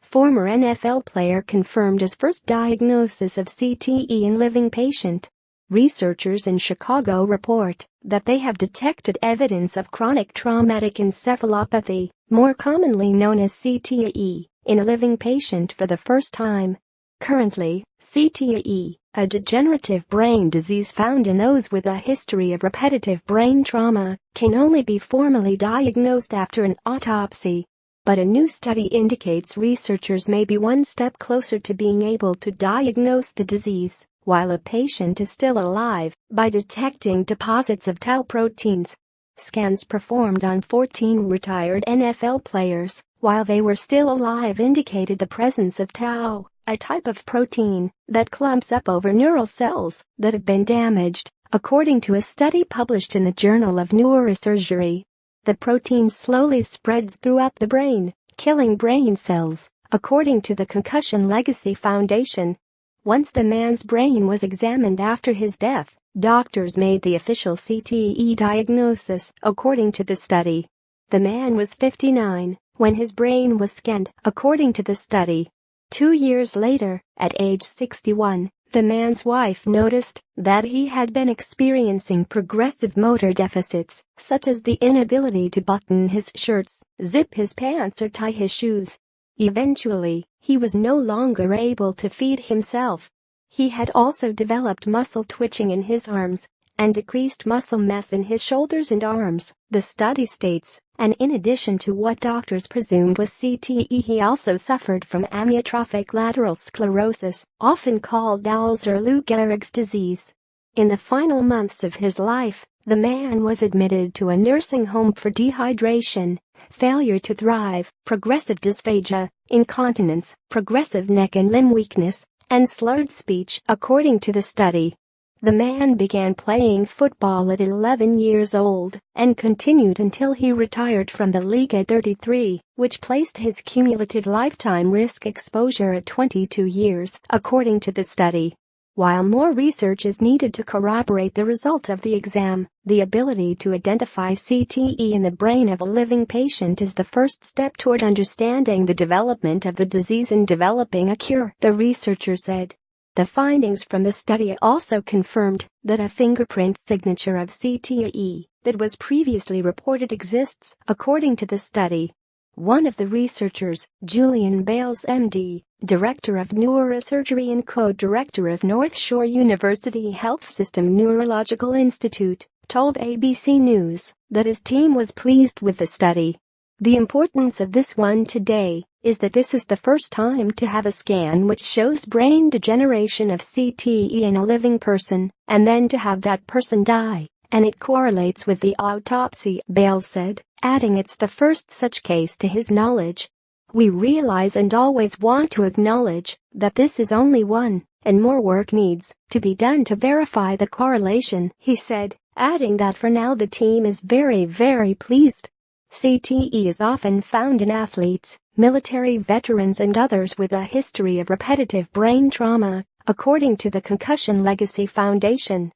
former NFL player confirmed his first diagnosis of CTE in living patient. Researchers in Chicago report that they have detected evidence of chronic traumatic encephalopathy, more commonly known as CTE, in a living patient for the first time. Currently, CTE, a degenerative brain disease found in those with a history of repetitive brain trauma, can only be formally diagnosed after an autopsy. But a new study indicates researchers may be one step closer to being able to diagnose the disease while a patient is still alive by detecting deposits of tau proteins. Scans performed on 14 retired NFL players while they were still alive indicated the presence of tau, a type of protein that clumps up over neural cells that have been damaged, according to a study published in the Journal of Neurosurgery. The protein slowly spreads throughout the brain, killing brain cells, according to the Concussion Legacy Foundation. Once the man's brain was examined after his death, doctors made the official CTE diagnosis, according to the study. The man was 59 when his brain was scanned, according to the study. 2 years later, at age 61, the man's wife noticed that he had been experiencing progressive motor deficits, such as the inability to button his shirts, zip his pants or tie his shoes. Eventually, he was no longer able to feed himself. He had also developed muscle twitching in his arms and decreased muscle mass in his shoulders and arms, the study states, and in addition to what doctors presumed was CTE, he also suffered from amyotrophic lateral sclerosis, often called Alzheimer's or Lou Gehrig's disease. In the final months of his life, the man was admitted to a nursing home for dehydration, failure to thrive, progressive dysphagia, incontinence, progressive neck and limb weakness, and slurred speech, according to the study. The man began playing football at 11 years old and continued until he retired from the league at 33, which placed his cumulative lifetime risk exposure at 22 years, according to the study. While more research is needed to corroborate the result of the exam, the ability to identify CTE in the brain of a living patient is the first step toward understanding the development of the disease and developing a cure, the researcher said. The findings from the study also confirmed that a fingerprint signature of CTE that was previously reported exists, according to the study. One of the researchers, Julian Bales MD, Director of Neurosurgery and Co-Director of North Shore University Health System Neurological Institute, told ABC News that his team was pleased with the study. The importance of this one today is that this is the first time to have a scan which shows brain degeneration of CTE in a living person, and then to have that person die, and it correlates with the autopsy, Bale said, adding it's the first such case to his knowledge. We realize and always want to acknowledge that this is only one, and more work needs to be done to verify the correlation, he said, adding that for now the team is very pleased. CTE is often found in athletes, military veterans and others with a history of repetitive brain trauma, according to the Concussion Legacy Foundation.